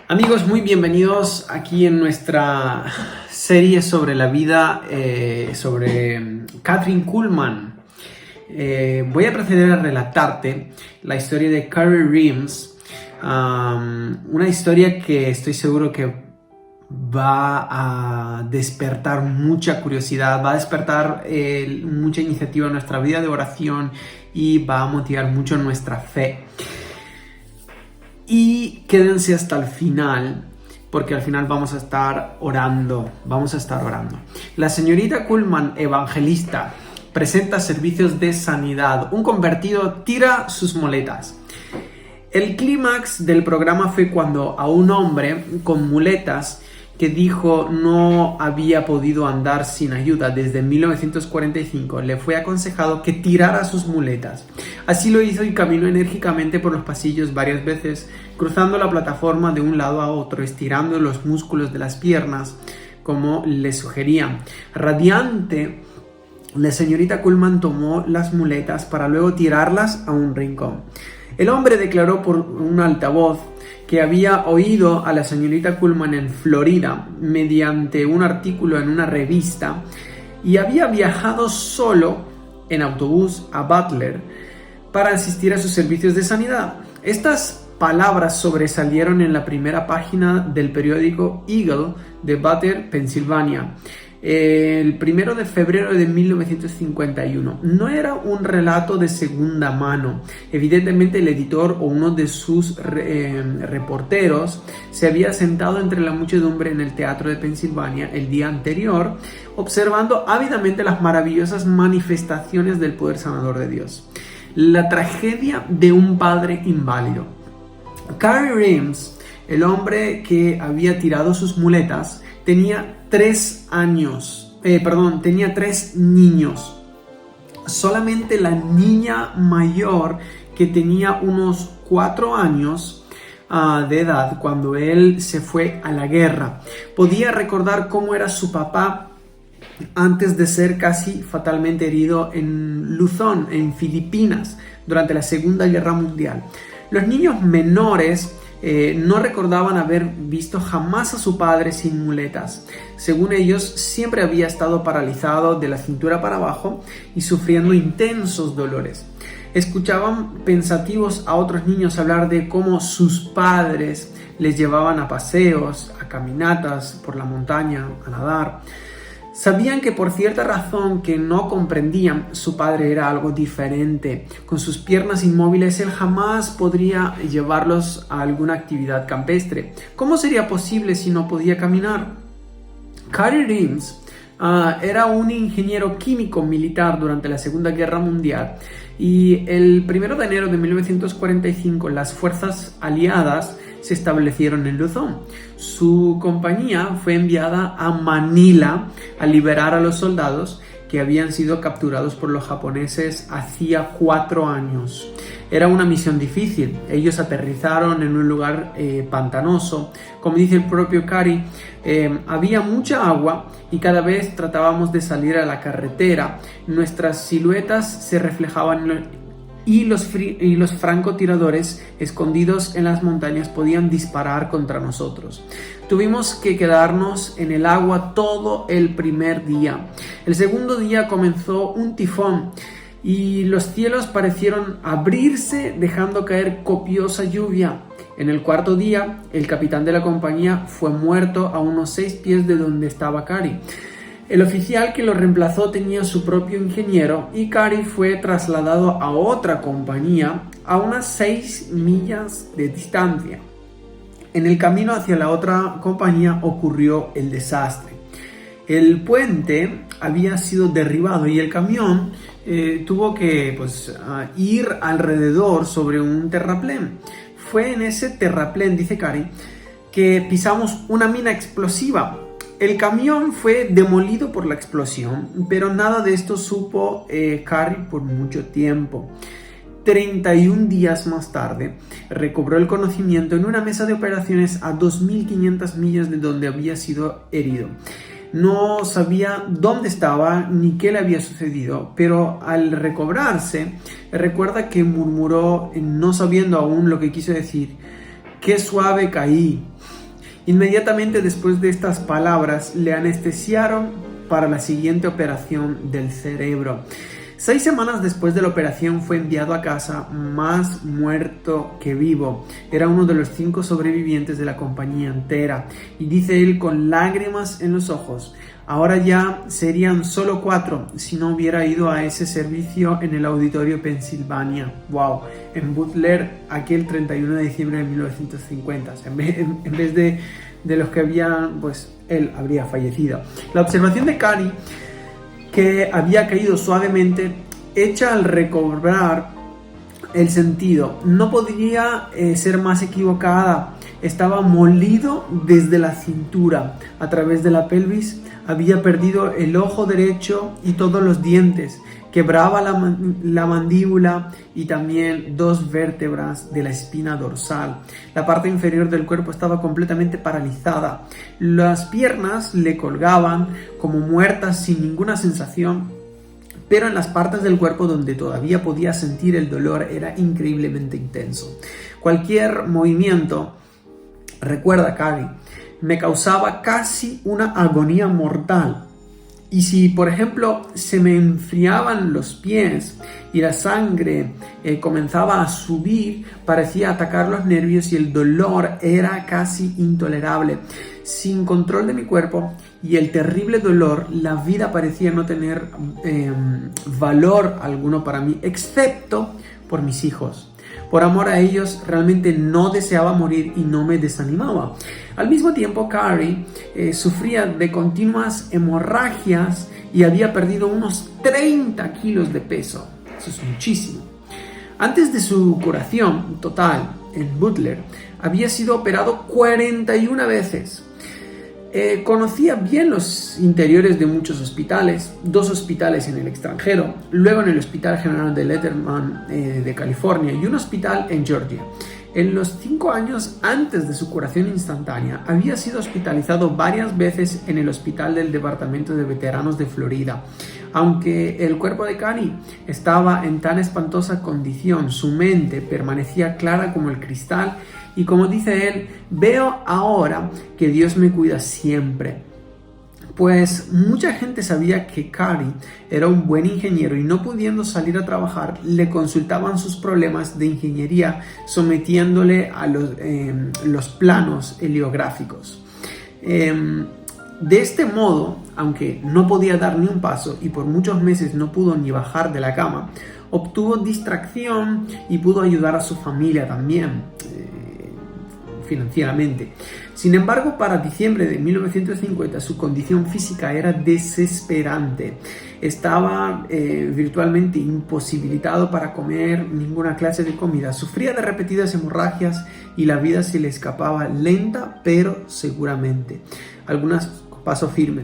Amigos, muy bienvenidos aquí en nuestra serie sobre la vida, sobre Kathryn Kuhlman. Voy a proceder a relatarte la historia de Carrie Reams, una historia que estoy seguro que va a despertar mucha curiosidad, va a despertar mucha iniciativa en nuestra vida de oración y va a motivar mucho nuestra fe. Y quédense hasta el final, porque al final vamos a estar orando. La señorita Kuhlman, evangelista, presenta servicios de sanidad. Un convertido tira sus muletas. El clímax del programa fue cuando a un hombre con muletas que dijo no había podido andar sin ayuda desde 1945, le fue aconsejado que tirara sus muletas. Así lo hizo y caminó enérgicamente por los pasillos varias veces, cruzando la plataforma de un lado a otro, estirando los músculos de las piernas, como le sugerían. Radiante, la señorita Kuhlman tomó las muletas para luego tirarlas a un rincón. El hombre declaró por un altavoz que había oído a la señorita Kuhlman en Florida mediante un artículo en una revista y había viajado solo en autobús a Butler para asistir a sus servicios de sanidad. Estas palabras sobresalieron en la primera página del periódico Eagle de Butler, Pensilvania, el 1 de febrero de 1951. No era un relato de segunda mano. Evidentemente el editor o uno de sus reporteros se había sentado entre la muchedumbre en el teatro de Pensilvania el día anterior, observando ávidamente las maravillosas manifestaciones del poder sanador de Dios. La tragedia de un padre inválido. Carrie Reams, el hombre que había tirado sus muletas, tenía 3 niños. Solamente la niña mayor, que tenía unos 4 años de edad cuando él se fue a la guerra, podía recordar cómo era su papá antes de ser casi fatalmente herido en Luzón, en Filipinas, durante la Segunda Guerra Mundial. Los niños menores no recordaban haber visto jamás a su padre sin muletas. Según ellos, siempre había estado paralizado de la cintura para abajo y sufriendo intensos dolores. Escuchaban pensativos a otros niños hablar de cómo sus padres les llevaban a paseos, a caminatas por la montaña, a nadar. Sabían que por cierta razón que no comprendían, su padre era algo diferente. Con sus piernas inmóviles, él jamás podría llevarlos a alguna actividad campestre. ¿Cómo sería posible si no podía caminar? Carrie Reams era un ingeniero químico militar durante la Segunda Guerra Mundial y el 1 de enero de 1945 las fuerzas aliadas se establecieron en Luzón. Su compañía fue enviada a Manila a liberar a los soldados que habían sido capturados por los japoneses hacía 4 años. Era una misión difícil. Ellos aterrizaron en un lugar pantanoso. Como dice el propio Carrie, había mucha agua y cada vez tratábamos de salir a la carretera. Nuestras siluetas se reflejaban y los francotiradores escondidos en las montañas podían disparar contra nosotros. Tuvimos que quedarnos en el agua todo el primer día. El segundo día comenzó un tifón y los cielos parecieron abrirse dejando caer copiosa lluvia. En el cuarto día, el capitán de la compañía fue muerto a unos 6 pies de donde estaba Carrie. El oficial que lo reemplazó tenía su propio ingeniero y Carrie fue trasladado a otra compañía a unas 6 millas de distancia. En el camino hacia la otra compañía ocurrió el desastre. El puente había sido derribado y el camión tuvo que ir alrededor sobre un terraplén. Fue en ese terraplén, dice Carrie, que pisamos una mina explosiva. El camión fue demolido por la explosión, pero nada de esto supo Carrie por mucho tiempo. 31 días más tarde, recobró el conocimiento en una mesa de operaciones a 2.500 millas de donde había sido herido. No sabía dónde estaba ni qué le había sucedido, pero al recobrarse, recuerda que murmuró, no sabiendo aún lo que quiso decir: «Qué suave caí». Inmediatamente después de estas palabras le anestesiaron para la siguiente operación del cerebro. 6 semanas después de la operación fue enviado a casa más muerto que vivo. Era uno de los 5 sobrevivientes de la compañía entera. Y dice él con lágrimas en los ojos: ahora ya serían solo 4 si no hubiera ido a ese servicio en el Auditorio Pennsylvania. ¡Wow! En Butler, aquel 31 de diciembre de 1950. O sea, en vez de los que habían, pues él habría fallecido. La observación de Cary, que había caído suavemente, hecha al recobrar el sentido, no podría ser más equivocada. Estaba molido desde la cintura, a través de la pelvis, había perdido el ojo derecho y todos los dientes, quebraba la mandíbula y también 2 vértebras de la espina dorsal. La parte inferior del cuerpo estaba completamente paralizada. Las piernas le colgaban como muertas sin ninguna sensación, pero en las partes del cuerpo donde todavía podía sentir el dolor era increíblemente intenso. Cualquier movimiento, recuerda Cary, me causaba casi una agonía mortal. Y si, por ejemplo, se me enfriaban los pies y la sangre comenzaba a subir, parecía atacar los nervios y el dolor era casi intolerable. Sin control de mi cuerpo y el terrible dolor, la vida parecía no tener valor alguno para mí, excepto por mis hijos. Por amor a ellos, realmente no deseaba morir y no me desanimaba. Al mismo tiempo, Cary sufría de continuas hemorragias y había perdido unos 30 kilos de peso. Eso es muchísimo. Antes de su curación total en Butler, había sido operado 41 veces. Conocía bien los interiores de muchos hospitales, 2 hospitales en el extranjero, luego en el Hospital General de Letterman de California y un hospital en Georgia. En los 5 años antes de su curación instantánea, había sido hospitalizado varias veces en el hospital del Departamento de Veteranos de Florida. Aunque el cuerpo de Cary estaba en tan espantosa condición, su mente permanecía clara como el cristal. Y como dice él, veo ahora que Dios me cuida siempre. Pues mucha gente sabía que Cary era un buen ingeniero y no pudiendo salir a trabajar, le consultaban sus problemas de ingeniería sometiéndole a los planos heliográficos. De este modo, aunque no podía dar ni un paso y por muchos meses no pudo ni bajar de la cama, obtuvo distracción y pudo ayudar a su familia también financieramente. Sin embargo, para diciembre de 1950 su condición física era desesperante. Estaba virtualmente imposibilitado para comer ninguna clase de comida. Sufría de repetidas hemorragias y la vida se le escapaba lenta pero seguramente. Paso firme.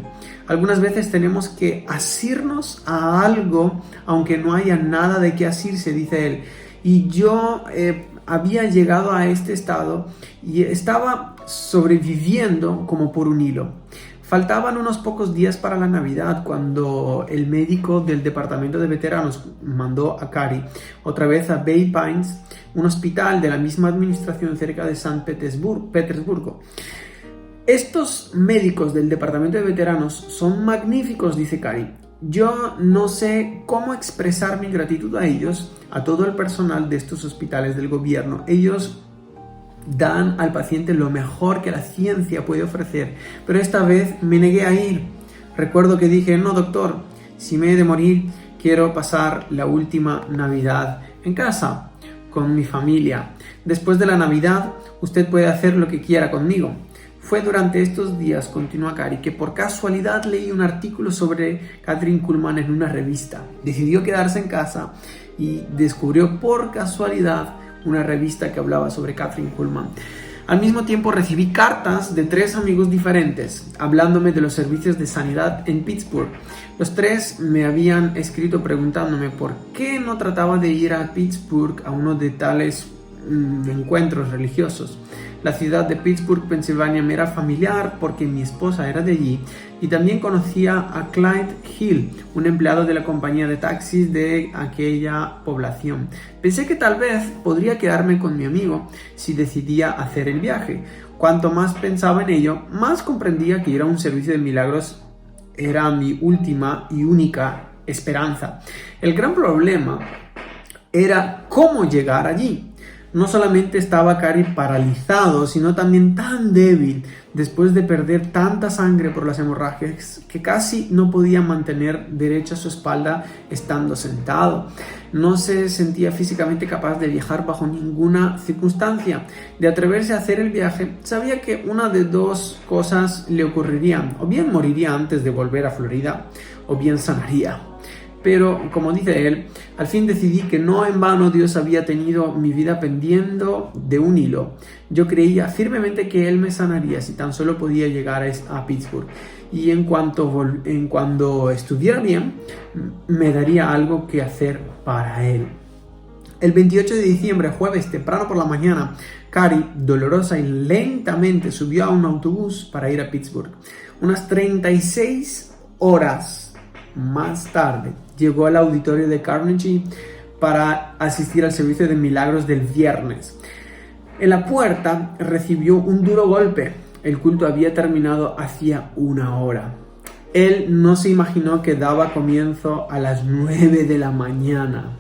Algunas veces tenemos que asirnos a algo aunque no haya nada de qué asirse, dice él. Y yo había llegado a este estado y estaba sobreviviendo como por un hilo. Faltaban unos pocos días para la Navidad cuando el médico del departamento de veteranos mandó a Cary otra vez a Bay Pines, un hospital de la misma administración cerca de San Petersburgo. Estos médicos del departamento de veteranos son magníficos, dice Cary. Yo no sé cómo expresar mi gratitud a ellos, a todo el personal de estos hospitales del gobierno. Ellos dan al paciente lo mejor que la ciencia puede ofrecer, pero esta vez me negué a ir. Recuerdo que dije, no doctor, si me he de morir, quiero pasar la última Navidad en casa, con mi familia. Después de la Navidad, usted puede hacer lo que quiera conmigo. Fue durante estos días, continúa Cary, que por casualidad leí un artículo sobre Kathryn Kuhlman en una revista. Decidió quedarse en casa y descubrió por casualidad una revista que hablaba sobre Kathryn Kuhlman. Al mismo tiempo recibí cartas de 3 amigos diferentes hablándome de los servicios de sanidad en Pittsburgh. Los 3 me habían escrito preguntándome por qué no trataba de ir a Pittsburgh a uno de tales encuentros religiosos. La ciudad de Pittsburgh, Pensilvania, me era familiar porque mi esposa era de allí y también conocía a Clyde Hill, un empleado de la compañía de taxis de aquella población. Pensé que tal vez podría quedarme con mi amigo si decidía hacer el viaje. Cuanto más pensaba en ello, más comprendía que ir a un servicio de milagros era mi última y única esperanza. El gran problema era cómo llegar allí. No solamente estaba Cary paralizado, sino también tan débil después de perder tanta sangre por las hemorragias que casi no podía mantener derecha su espalda estando sentado. No se sentía físicamente capaz de viajar bajo ninguna circunstancia. De atreverse a hacer el viaje, sabía que una de dos cosas le ocurrirían: o bien moriría antes de volver a Florida, o bien sanaría. Pero, como dice él, al fin decidí que no en vano Dios había tenido mi vida pendiendo de un hilo. Yo creía firmemente que Él me sanaría si tan solo podía llegar a Pittsburgh. Y en cuanto estuviera bien, me daría algo que hacer para Él. El 28 de diciembre, jueves, temprano por la mañana, Cary, dolorosa y lentamente, subió a un autobús para ir a Pittsburgh. Unas 36 horas más tarde, llegó al auditorio de Carnegie para asistir al servicio de milagros del viernes. En la puerta recibió un duro golpe. El culto había terminado hacía una hora. Él no se imaginó que daba comienzo a las 9 de la mañana.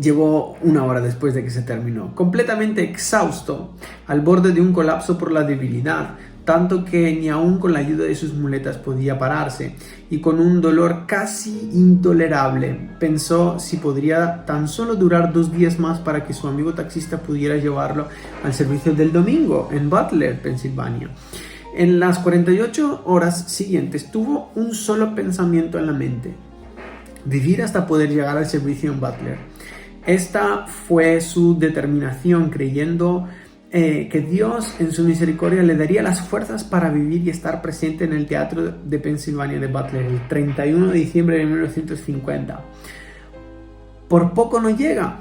Llegó una hora después de que se terminó, completamente exhausto, al borde de un colapso por la debilidad, tanto que ni aún con la ayuda de sus muletas podía pararse, y con un dolor casi intolerable pensó si podría tan solo durar 2 días más para que su amigo taxista pudiera llevarlo al servicio del domingo en Butler, Pensilvania. En las 48 horas siguientes tuvo un solo pensamiento en la mente: vivir hasta poder llegar al servicio en Butler. Esta fue su determinación, creyendo que Dios en su misericordia le daría las fuerzas para vivir y estar presente en el teatro de Pensilvania de Butler el 31 de diciembre de 1950. Por poco no llega.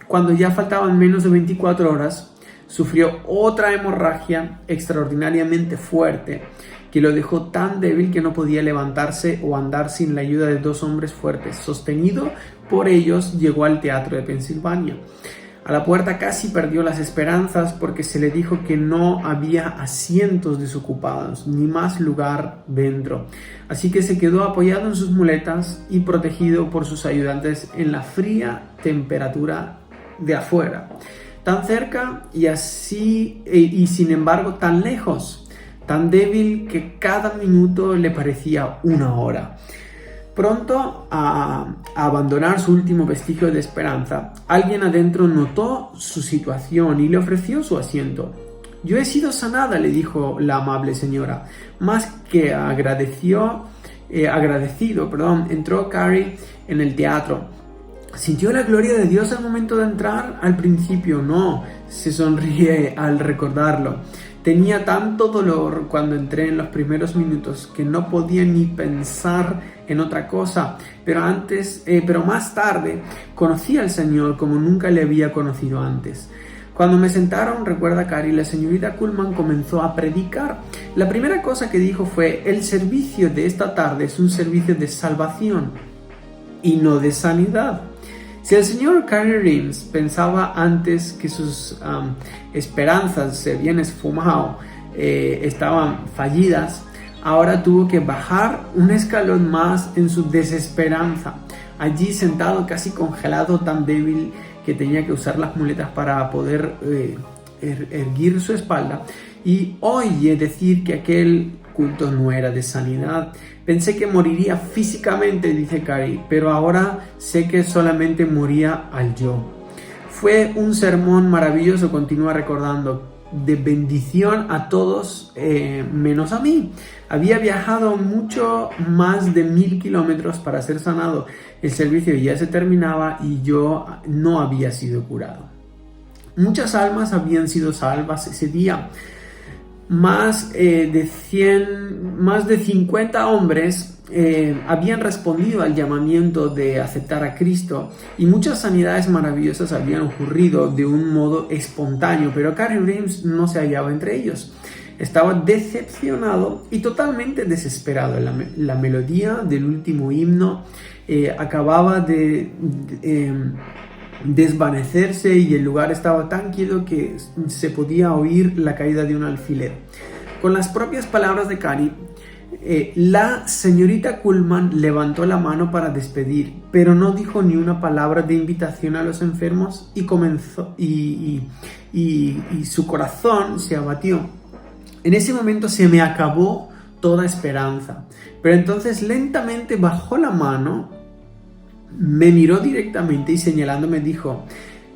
Cuando ya faltaban menos de 24 horas, sufrió otra hemorragia extraordinariamente fuerte que lo dejó tan débil que no podía levantarse o andar sin la ayuda de 2 hombres fuertes. Sostenido por ellos, llegó al teatro de Pensilvania. A la puerta casi perdió las esperanzas porque se le dijo que no había asientos desocupados ni más lugar dentro. Así que se quedó apoyado en sus muletas y protegido por sus ayudantes en la fría temperatura de afuera. Tan cerca y sin embargo tan lejos, tan débil que cada minuto le parecía una hora. Pronto a abandonar su último vestigio de esperanza, alguien adentro notó su situación y le ofreció su asiento. «Yo he sido sanada», le dijo la amable señora. Más que agradecido, entró Cary en el teatro. ¿Sintió la gloria de Dios al momento de entrar? Al principio no, se sonríe al recordarlo. Tenía tanto dolor cuando entré en los primeros minutos que no podía ni pensar en otra cosa, pero más tarde conocí al Señor como nunca le había conocido antes. Cuando me sentaron, recuerda Cary, la señorita Kuhlman comenzó a predicar. La primera cosa que dijo fue: el servicio de esta tarde es un servicio de salvación y no de sanidad. Si el señor Cary Reams pensaba antes que sus esperanzas se habían esfumado, estaban fallidas, ahora tuvo que bajar un escalón más en su desesperanza. Allí sentado, casi congelado, tan débil que tenía que usar las muletas para poder erguir su espalda, y oye decir que aquel culto no era de sanidad. Pensé que moriría físicamente, dice Cary, pero ahora sé que solamente moría al yo. Fue un sermón maravilloso, continúa recordando, de bendición a todos menos a mí. Había viajado mucho más de 1000 kilómetros para ser sanado. El servicio ya se terminaba y yo no había sido curado. Muchas almas habían sido salvas ese día. Más de 50 hombres habían respondido al llamamiento de aceptar a Cristo, y muchas sanidades maravillosas habían ocurrido de un modo espontáneo, pero Cary Reams no se hallaba entre ellos. Estaba decepcionado y totalmente desesperado. La melodía del último himno acababa de desvanecerse y el lugar estaba tan quieto que se podía oír la caída de un alfiler. Con las propias palabras de Carrie, la señorita Kuhlman levantó la mano para despedir, pero no dijo ni una palabra de invitación a los enfermos y su corazón se abatió. En ese momento se me acabó toda esperanza, pero entonces lentamente bajó la mano, me miró directamente y señalándome dijo: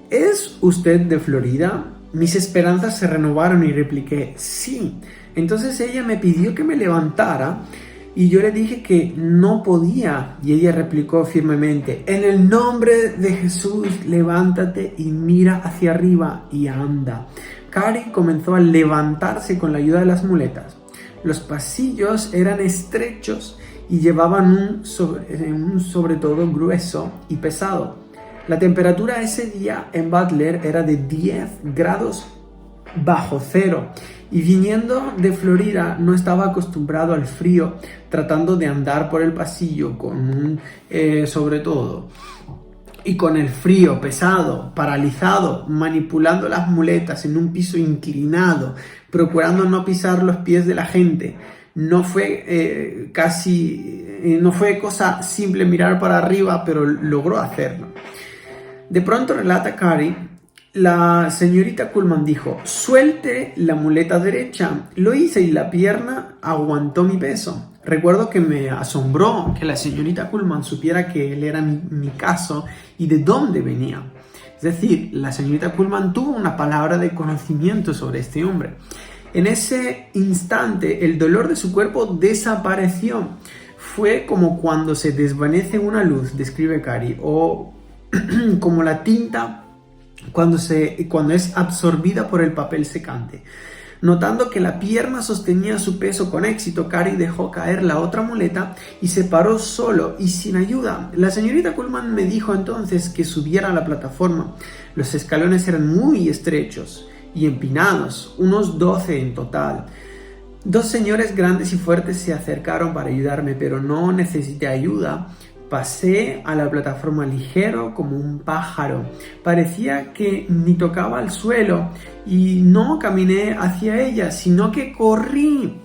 ¿Es usted de Florida? Mis esperanzas se renovaron y repliqué: sí. Entonces ella me pidió que me levantara y yo le dije que no podía, y ella replicó firmemente: en el nombre de Jesús, levántate y mira hacia arriba y anda. Carrie comenzó a levantarse con la ayuda de las muletas. Los pasillos eran estrechos y llevaban un sobretodo grueso y pesado. La temperatura ese día en Butler era de 10 grados bajo cero, y viniendo de Florida no estaba acostumbrado al frío, tratando de andar por el pasillo con un sobretodo y con el frío pesado, paralizado, manipulando las muletas en un piso inclinado, procurando no pisar los pies de la gente. No fue cosa simple mirar para arriba, pero logró hacerlo. De pronto, relata Carrie, la señorita Kuhlman dijo: suelte la muleta derecha. Lo hice y la pierna aguantó mi peso. Recuerdo que me asombró que la señorita Kuhlman supiera que él era mi caso y de dónde venía. Es decir, la señorita Kuhlman tuvo una palabra de conocimiento sobre este hombre. En ese instante, el dolor de su cuerpo desapareció. Fue como cuando se desvanece una luz, describe Carrie, o como la tinta cuando es absorbida por el papel secante. Notando que la pierna sostenía su peso con éxito, Carrie dejó caer la otra muleta y se paró solo y sin ayuda. La señorita Kuhlman me dijo entonces que subiera a la plataforma. Los escalones eran muy estrechos y empinados, unos 12 en total. Dos señores grandes y fuertes se acercaron para ayudarme, pero no necesité ayuda. Pasé a la plataforma ligero como un pájaro. Parecía que ni tocaba el suelo y no caminé hacia ella, sino que corrí.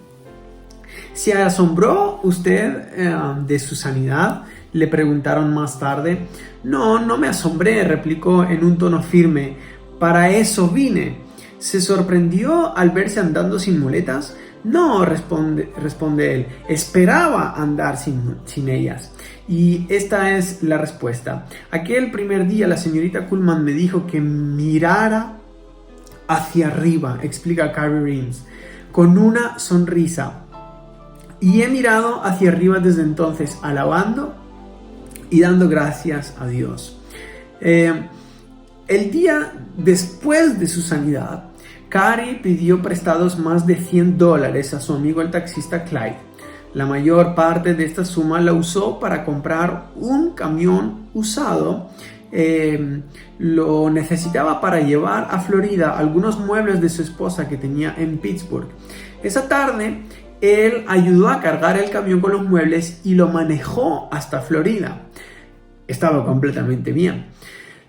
¿Se asombró usted de su sanidad?, le preguntaron más tarde. No me asombré, replicó en un tono firme. Para eso vine. ¿Se sorprendió al verse andando sin muletas? No, responde él. Esperaba andar sin ellas. Y esta es la respuesta. Aquel primer día la señorita Kuhlman me dijo que mirara hacia arriba, explica Carrie Reams, con una sonrisa. Y he mirado hacia arriba desde entonces, alabando y dando gracias a Dios. El día después de su sanidad, Carrie pidió prestados más de $100 a su amigo el taxista Clyde. La mayor parte de esta suma la usó para comprar un camión usado. Lo necesitaba para llevar a Florida algunos muebles de su esposa que tenía en Pittsburgh. Esa tarde, él ayudó a cargar el camión con los muebles y lo manejó hasta Florida. Estaba completamente bien.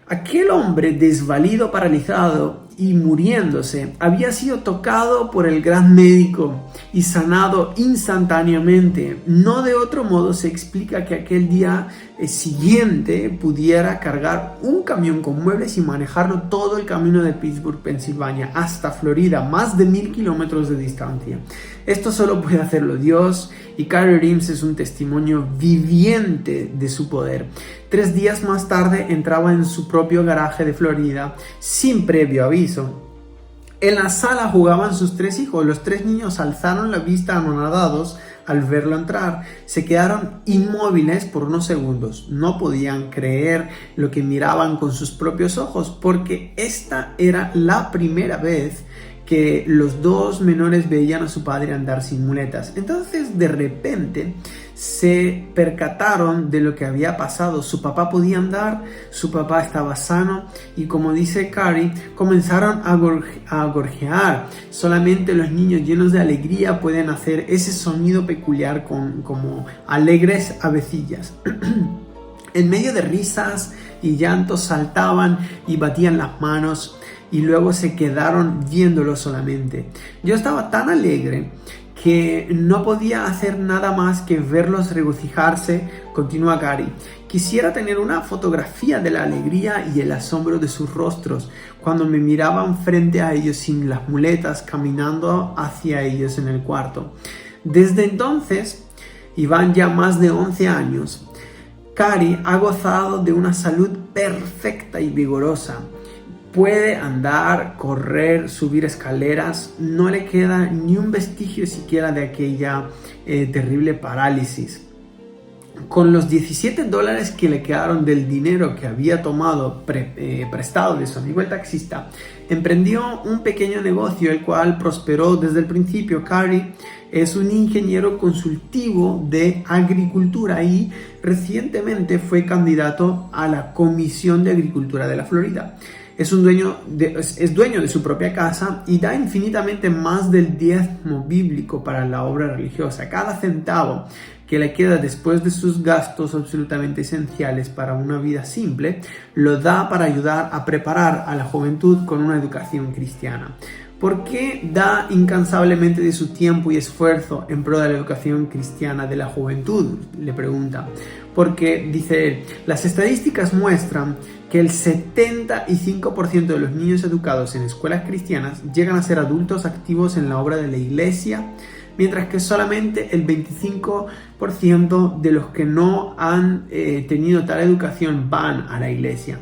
Aquel hombre desvalido, paralizado y muriéndose, había sido tocado por el gran médico y sanado instantáneamente. No de otro modo se explica que aquel día siguiente pudiera cargar un camión con muebles y manejarlo todo el camino de Pittsburgh, Pensilvania, hasta Florida, más de 1000 kilómetros de distancia. Esto solo puede hacerlo Dios, y Carrie Reams es un testimonio viviente de su poder. 3 días más tarde entraba en su propio garaje de Florida sin previo aviso. En la sala jugaban sus 3 hijos. Los 3 niños alzaron la vista anonadados al verlo entrar. Se quedaron inmóviles por unos segundos. No podían creer lo que miraban con sus propios ojos, porque esta era la primera vez que los 2 menores veían a su padre andar sin muletas. Entonces, de repente, se percataron de lo que había pasado. Su papá podía andar, su papá estaba sano, y como dice Carrie, comenzaron a gorjear. Solamente los niños llenos de alegría pueden hacer ese sonido peculiar como alegres avecillas. En medio de risas y llanto saltaban y batían las manos y luego se quedaron viéndolo solamente. Yo estaba tan alegre que no podía hacer nada más que verlos regocijarse, continúa Cari. Quisiera tener una fotografía de la alegría y el asombro de sus rostros cuando me miraban frente a ellos sin las muletas, caminando hacia ellos en el cuarto. Desde entonces, y van ya más de 11 años, Cari ha gozado de una salud perfecta y vigorosa. Puede andar, correr, subir escaleras, no le queda ni un vestigio siquiera de aquella terrible parálisis. Con los $17 que le quedaron del dinero que había tomado prestado de su amigo el taxista, emprendió un pequeño negocio el cual prosperó desde el principio. Cari es un ingeniero consultivo de agricultura y recientemente fue candidato a la Comisión de Agricultura de la Florida. Es dueño de su propia casa y da infinitamente más del diezmo bíblico para la obra religiosa. Cada centavo que le queda después de sus gastos absolutamente esenciales para una vida simple, lo da para ayudar a preparar a la juventud con una educación cristiana. ¿Por qué da incansablemente de su tiempo y esfuerzo en pro de la educación cristiana de la juventud?, le pregunta. Porque, dice él, las estadísticas muestran que el 75% de los niños educados en escuelas cristianas llegan a ser adultos activos en la obra de la iglesia, mientras que solamente el 25% de los que no han tenido tal educación van a la iglesia.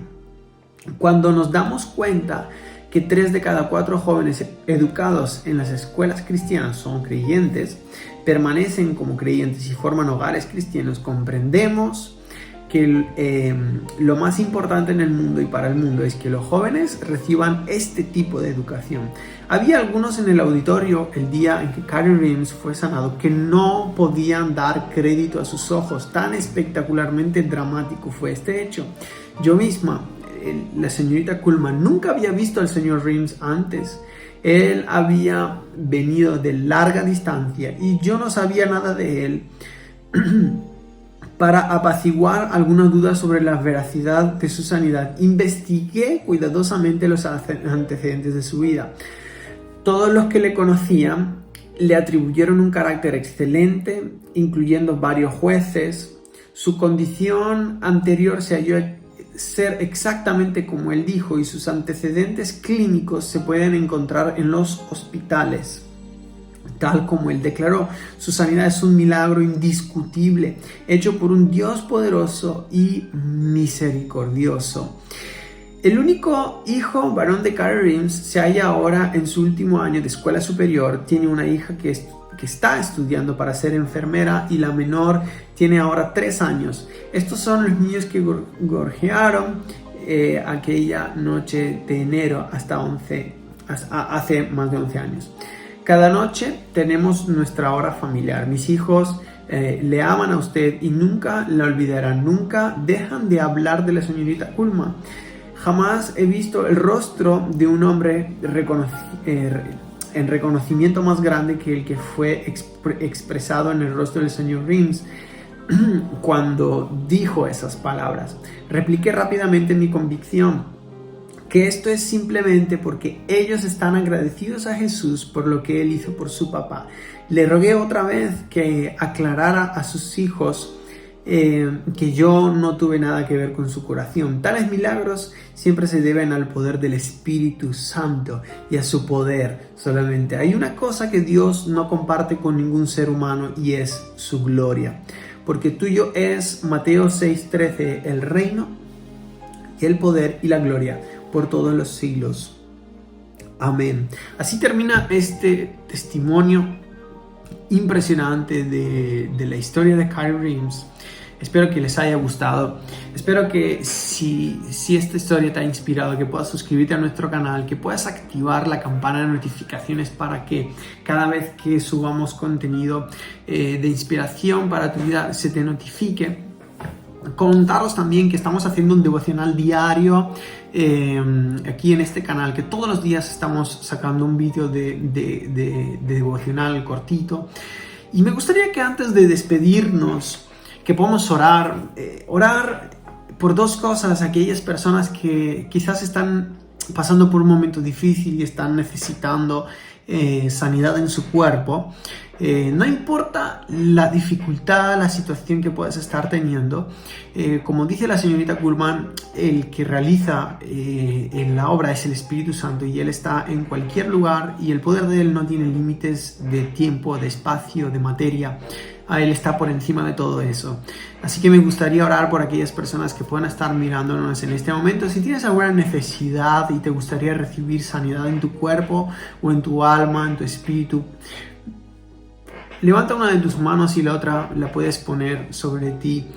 Cuando nos damos cuenta que 3 de cada 4 jóvenes educados en las escuelas cristianas son creyentes, permanecen como creyentes y forman hogares cristianos, comprendemos que lo más importante en el mundo y para el mundo es que los jóvenes reciban este tipo de educación. Había algunos en el auditorio el día en que Cari Rims fue sanado que no podían dar crédito a sus ojos. Tan espectacularmente dramático fue este hecho. Yo misma, la señorita Kuhlman, nunca había visto al señor Rims antes. Él había venido de larga distancia y yo no sabía nada de él. Para apaciguar alguna duda sobre la veracidad de su sanidad, investigué cuidadosamente los antecedentes de su vida. Todos los que le conocían le atribuyeron un carácter excelente, incluyendo varios jueces. Su condición anterior se halló ser exactamente como él dijo y sus antecedentes clínicos se pueden encontrar en los hospitales. Tal como él declaró, su sanidad es un milagro indiscutible, hecho por un Dios poderoso y misericordioso. El único hijo varón de Cari Rims se halla ahora en su último año de escuela superior. Tiene una hija que está estudiando para ser enfermera y la menor tiene ahora 3 años. Estos son los niños que gorjearon aquella noche de enero hace más de 11 años. Cada noche tenemos nuestra hora familiar. Mis hijos le aman a usted y nunca la olvidarán. Nunca dejan de hablar de la señorita Kuhlman. Jamás he visto el rostro de un hombre en reconocimiento más grande que el que fue expresado en el rostro del señor Rims cuando dijo esas palabras. Repliqué rápidamente mi convicción que esto es simplemente porque ellos están agradecidos a Jesús por lo que Él hizo por su papá. Le rogué otra vez que aclarara a sus hijos que yo no tuve nada que ver con su curación. Tales milagros siempre se deben al poder del Espíritu Santo y a su poder solamente. Hay una cosa que Dios no comparte con ningún ser humano y es su gloria. Porque tuyo es, Mateo 6:13, el reino, el poder y la gloria por todos los siglos. Amén. Así termina este testimonio impresionante de la historia de Cari Rims. Espero que les haya gustado. Espero que si esta historia te ha inspirado, que puedas suscribirte a nuestro canal, que puedas activar la campana de notificaciones para que cada vez que subamos contenido de inspiración para tu vida se te notifique. Contaros también que estamos haciendo un devocional diario aquí en este canal, que todos los días estamos sacando un vídeo de devocional cortito. Y me gustaría que antes de despedirnos, que podamos orar por dos cosas, aquellas personas que quizás están pasando por un momento difícil y están necesitando sanidad en su cuerpo. No importa la dificultad, la situación que puedas estar teniendo, como dice la señorita Kuhlman, el que realiza la obra es el Espíritu Santo y Él está en cualquier lugar y el poder de Él no tiene límites de tiempo, de espacio, de materia. Él está por encima de todo eso. Así que me gustaría orar por aquellas personas que puedan estar mirándonos en este momento. Si tienes alguna necesidad y te gustaría recibir sanidad en tu cuerpo o en tu alma, en tu espíritu, levanta una de tus manos y la otra la puedes poner sobre ti.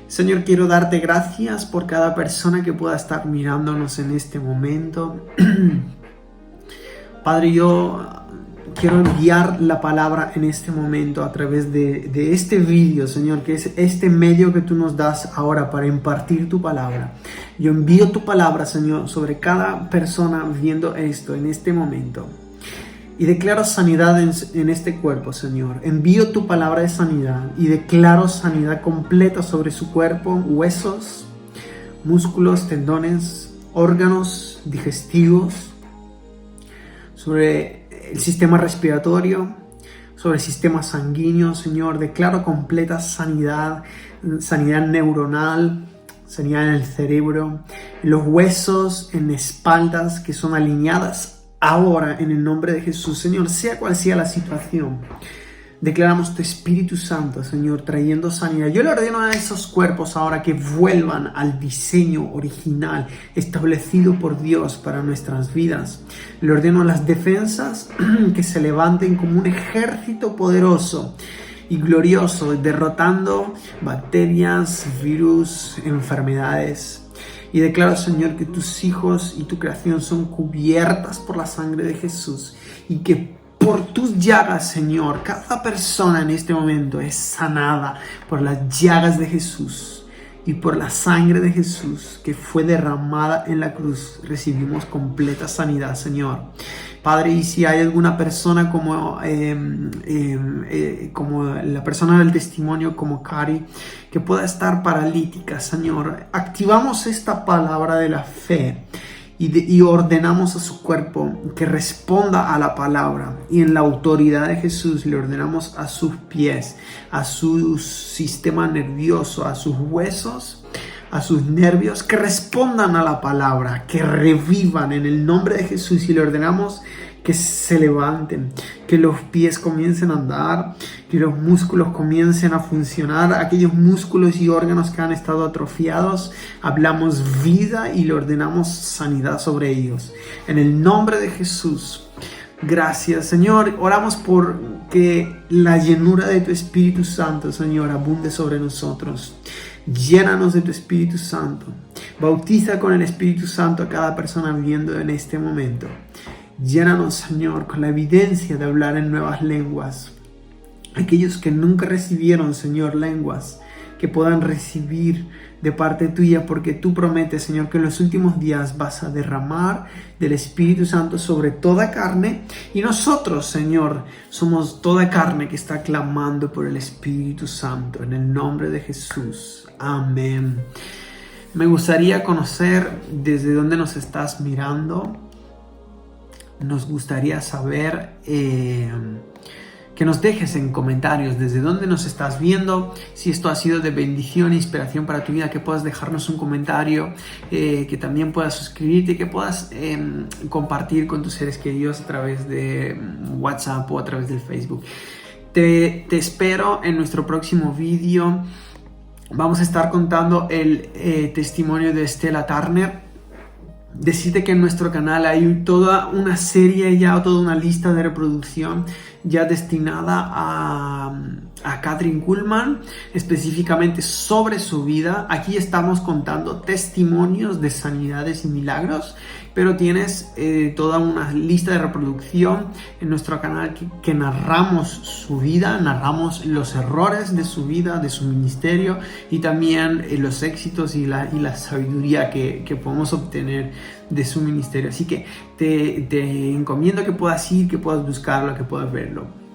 Señor, quiero darte gracias por cada persona que pueda estar mirándonos en este momento. Padre, yo quiero enviar la palabra en este momento a través de este vídeo, Señor, que es este medio que tú nos das ahora para impartir tu palabra. Yo envío tu palabra, Señor, sobre cada persona viendo esto en este momento. Y declaro sanidad en este cuerpo, Señor. Envío tu palabra de sanidad y declaro sanidad completa sobre su cuerpo, huesos, músculos, tendones, órganos digestivos, sobre el sistema respiratorio, sobre el sistema sanguíneo, Señor. Declaro completa sanidad, sanidad neuronal, sanidad en el cerebro, en los huesos, en espaldas que son alineadas ahora en el nombre de Jesús. Señor, sea cual sea la situación, declaramos tu Espíritu Santo, Señor, trayendo sanidad. Yo le ordeno a esos cuerpos ahora que vuelvan al diseño original establecido por Dios para nuestras vidas. Le ordeno a las defensas que se levanten como un ejército poderoso y glorioso, derrotando bacterias, virus, enfermedades. Y declaro, Señor, que tus hijos y tu creación son cubiertas por la sangre de Jesús y que por tus llagas, Señor, cada persona en este momento es sanada por las llagas de Jesús y por la sangre de Jesús que fue derramada en la cruz. Recibimos completa sanidad, Señor. Padre, y si hay alguna persona como la persona del testimonio, como Cari, que pueda estar paralítica, Señor, activamos esta palabra de la fe y ordenamos a su cuerpo que responda a la palabra, y en la autoridad de Jesús le ordenamos a sus pies, a su sistema nervioso, a sus huesos, a sus nervios, que respondan a la palabra, que revivan en el nombre de Jesús, y le ordenamos que se levanten, que los pies comiencen a andar, que los músculos comiencen a funcionar, aquellos músculos y órganos que han estado atrofiados, hablamos vida y le ordenamos sanidad sobre ellos. En el nombre de Jesús, gracias, Señor. Oramos por que la llenura de tu Espíritu Santo, Señor, abunde sobre nosotros. Llénanos de tu Espíritu Santo. Bautiza con el Espíritu Santo a cada persona viviendo en este momento. Llénanos, Señor, con la evidencia de hablar en nuevas lenguas. Aquellos que nunca recibieron, Señor, lenguas, que puedan recibir de parte tuya, porque tú prometes, Señor, que en los últimos días vas a derramar del Espíritu Santo sobre toda carne, y nosotros, Señor, somos toda carne que está clamando por el Espíritu Santo, en el nombre de Jesús. Amén. Me gustaría conocer desde dónde nos estás mirando. Nos gustaría saber que nos dejes en comentarios desde dónde nos estás viendo, si esto ha sido de bendición e inspiración para tu vida, que puedas dejarnos un comentario, que también puedas suscribirte, que puedas compartir con tus seres queridos a través de WhatsApp o a través del Facebook. Te espero en nuestro próximo vídeo. Vamos a estar contando el testimonio de Stella Turner. Decirte que en nuestro canal hay toda una serie ya, toda una lista de reproducción ya destinada a Kathryn Kuhlman, específicamente sobre su vida. Aquí estamos contando testimonios de sanidades y milagros, pero tienes toda una lista de reproducción en nuestro canal que narramos su vida, narramos los errores de su vida, de su ministerio, y también los éxitos y la sabiduría que podemos obtener de su ministerio. Así que te encomiendo que puedas ir, que puedas buscarlo, que puedas verlo.